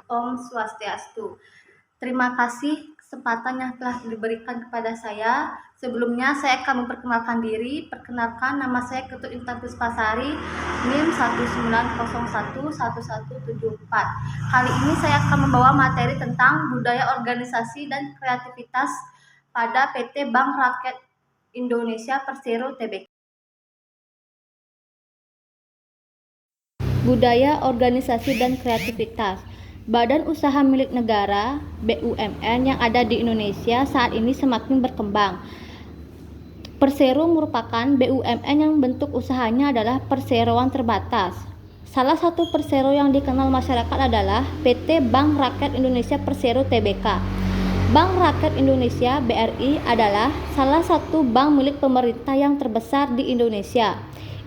Om Swastiastu. Terima kasih kesempatan yang telah diberikan kepada saya. Sebelumnya saya akan memperkenalkan diri. Perkenalkan, nama saya Ketut Intan Puspasari, NIM 190111174. Kali ini saya akan membawa materi tentang budaya organisasi dan kreativitas pada PT Bank Rakyat Indonesia Persero Tbk. Budaya organisasi dan kreativitas. Badan usaha milik negara (BUMN) yang ada di Indonesia saat ini semakin berkembang. Persero merupakan BUMN yang bentuk usahanya adalah perseroan terbatas. Salah satu persero yang dikenal masyarakat adalah PT Bank Rakyat Indonesia Persero Tbk. Bank Rakyat Indonesia (BRI) adalah salah satu bank milik pemerintah yang terbesar di Indonesia.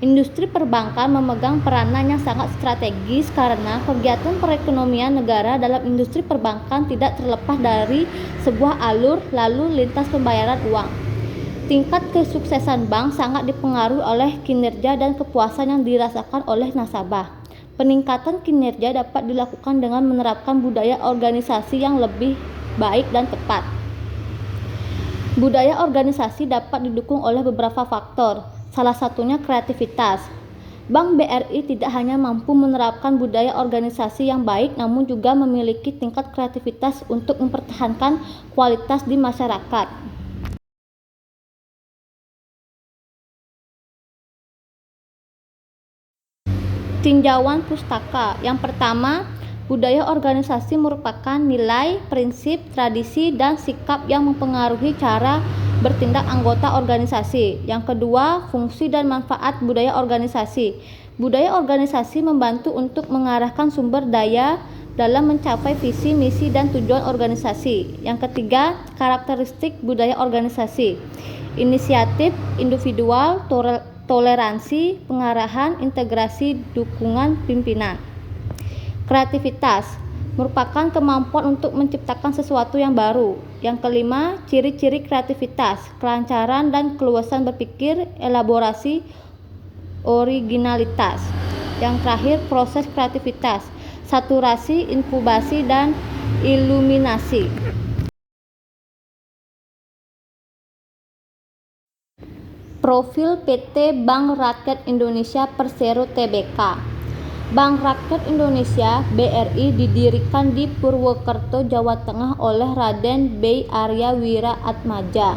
Industri perbankan memegang peranan yang sangat strategis karena kegiatan perekonomian negara dalam industri perbankan tidak terlepas dari sebuah alur lalu lintas pembayaran uang. Tingkat kesuksesan bank sangat dipengaruhi oleh kinerja dan kepuasan yang dirasakan oleh nasabah. Peningkatan kinerja dapat dilakukan dengan menerapkan budaya organisasi yang lebih baik dan tepat. Budaya organisasi dapat didukung oleh beberapa faktor. Salah satunya kreativitas. Bank BRI tidak hanya mampu menerapkan budaya organisasi yang baik, namun juga memiliki tingkat kreativitas untuk mempertahankan kualitas di masyarakat. Tinjauan pustaka. Yang pertama, budaya organisasi merupakan nilai, prinsip, tradisi, dan sikap yang mempengaruhi cara bertindak anggota organisasi. Yang kedua, fungsi dan manfaat budaya organisasi. Budaya organisasi membantu untuk mengarahkan sumber daya dalam mencapai visi, misi, dan tujuan organisasi. Yang ketiga, karakteristik budaya organisasi. Inisiatif individual, toleransi, pengarahan, integrasi, dukungan pimpinan. Kreativitas merupakan kemampuan untuk menciptakan sesuatu yang baru. Yang kelima, ciri-ciri kreativitas, kelancaran dan keluasan berpikir, elaborasi, originalitas. Yang terakhir, proses kreativitas, saturasi, inkubasi, dan iluminasi. Profil PT Bank Rakyat Indonesia Persero Tbk. Bank Rakyat Indonesia (BRI) didirikan di Purwokerto, Jawa Tengah oleh Raden Bey Arya Wira Atmaja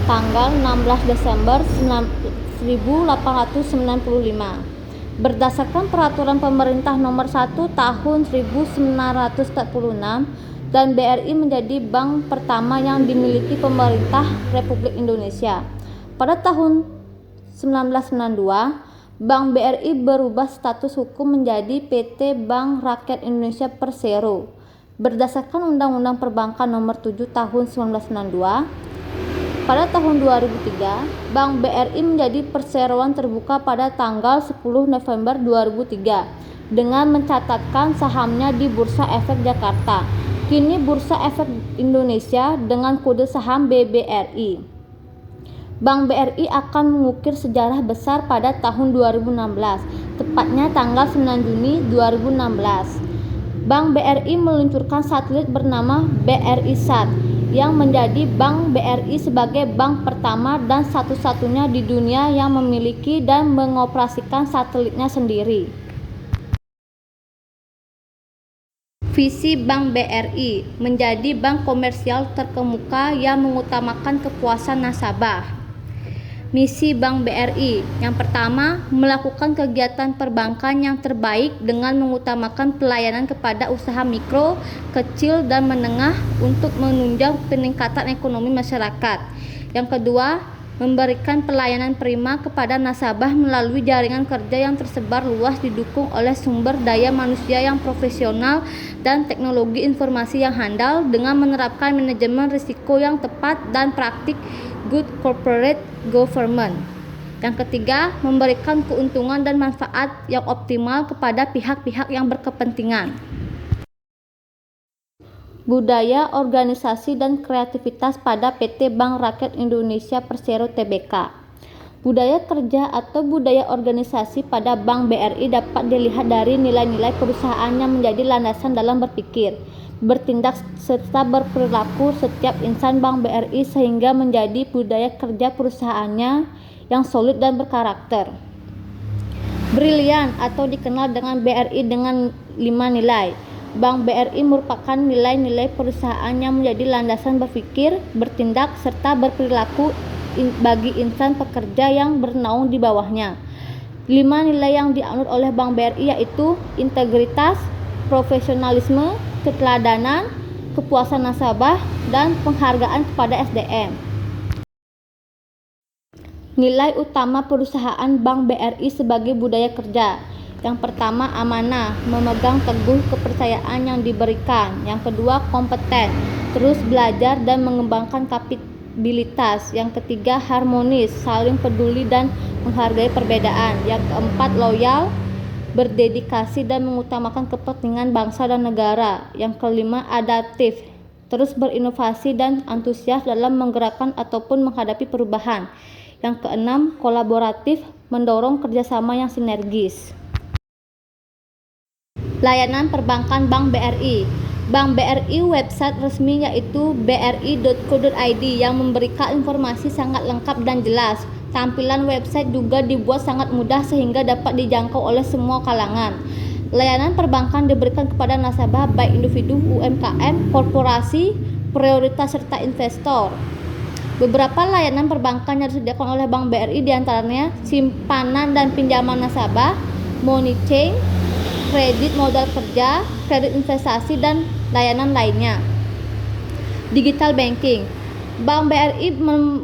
tanggal 16 Desember 1895. Berdasarkan Peraturan Pemerintah Nomor 1 Tahun 1946 dan BRI menjadi bank pertama yang dimiliki pemerintah Republik Indonesia. Pada tahun 1992, Bank BRI berubah status hukum menjadi PT Bank Rakyat Indonesia Persero. Berdasarkan Undang-Undang Perbankan Nomor 7 Tahun 1992, pada tahun 2003, Bank BRI menjadi perseroan terbuka pada tanggal 10 November 2003 dengan mencatatkan sahamnya di Bursa Efek Jakarta. Kini Bursa Efek Indonesia dengan kode saham BBRI. Bank BRI akan mengukir sejarah besar pada tahun 2016, tepatnya tanggal 9 Juni 2016. Bank BRI meluncurkan satelit bernama BRISat yang menjadi Bank BRI sebagai bank pertama dan satu-satunya di dunia yang memiliki dan mengoperasikan satelitnya sendiri. Visi Bank BRI menjadi bank komersial terkemuka yang mengutamakan kepuasan nasabah. Misi Bank BRI yang pertama, melakukan kegiatan perbankan yang terbaik dengan mengutamakan pelayanan kepada usaha mikro, kecil, dan menengah untuk menunjang peningkatan ekonomi masyarakat. Yang kedua, memberikan pelayanan prima kepada nasabah melalui jaringan kerja yang tersebar luas didukung oleh sumber daya manusia yang profesional dan teknologi informasi yang handal dengan menerapkan manajemen risiko yang tepat dan praktik good corporate government. Yang ketiga, memberikan keuntungan dan manfaat yang optimal kepada pihak-pihak yang berkepentingan. Budaya, organisasi, dan kreativitas pada PT Bank Rakyat Indonesia Persero Tbk. Budaya kerja atau budaya organisasi pada Bank BRI dapat dilihat dari nilai-nilai perusahaan yang menjadi landasan dalam berpikir, bertindak, serta berperilaku setiap insan Bank BRI sehingga menjadi budaya kerja perusahaannya yang solid dan berkarakter. Brilian atau dikenal dengan BRI dengan 5 nilai. Bank BRI merupakan nilai-nilai perusahaan yang menjadi landasan berpikir, bertindak, serta berperilaku bagi insan pekerja yang bernaung di bawahnya. 5 nilai yang dianut oleh Bank BRI yaitu integritas, profesionalisme, keteladanan, kepuasan nasabah, dan penghargaan kepada SDM. Nilai utama perusahaan Bank BRI sebagai budaya kerja. Yang pertama, amanah, memegang teguh kepercayaan yang diberikan. Yang kedua, kompeten, terus belajar dan mengembangkan kapabilitas. Yang ketiga, harmonis, saling peduli dan menghargai perbedaan. Yang keempat, loyal, berdedikasi dan mengutamakan kepentingan bangsa dan negara. Yang kelima, adaptif, terus berinovasi dan antusias dalam menggerakkan ataupun menghadapi perubahan. Yang keenam, kolaboratif, mendorong kerjasama yang sinergis. Layanan perbankan Bank BRI. Bank BRI website resmi yaitu bri.co.id yang memberikan informasi sangat lengkap dan jelas. Tampilan website juga dibuat sangat mudah sehingga dapat dijangkau oleh semua kalangan. Layanan perbankan diberikan kepada nasabah baik individu, UMKM, korporasi, prioritas serta investor. Beberapa layanan perbankan yang disediakan oleh Bank BRI diantaranya simpanan dan pinjaman nasabah, money chain, kredit modal kerja, kredit investasi, dan layanan lainnya. Digital banking. Bank BRI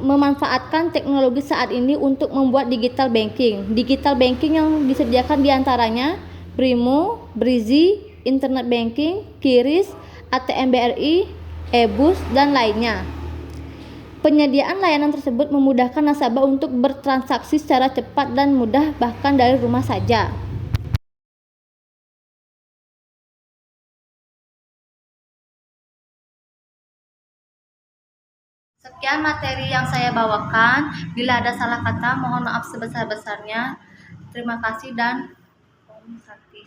memanfaatkan teknologi saat ini untuk membuat digital banking. Digital banking yang disediakan diantaranya Brimo, Brizi, Internet Banking, QRIS, ATM BRI, eBus, dan lainnya. Penyediaan layanan tersebut memudahkan nasabah untuk bertransaksi secara cepat dan mudah bahkan dari rumah saja. Sekian materi yang saya bawakan. Bila ada salah kata, mohon maaf sebesar-besarnya. Terima kasih dan Om Santi.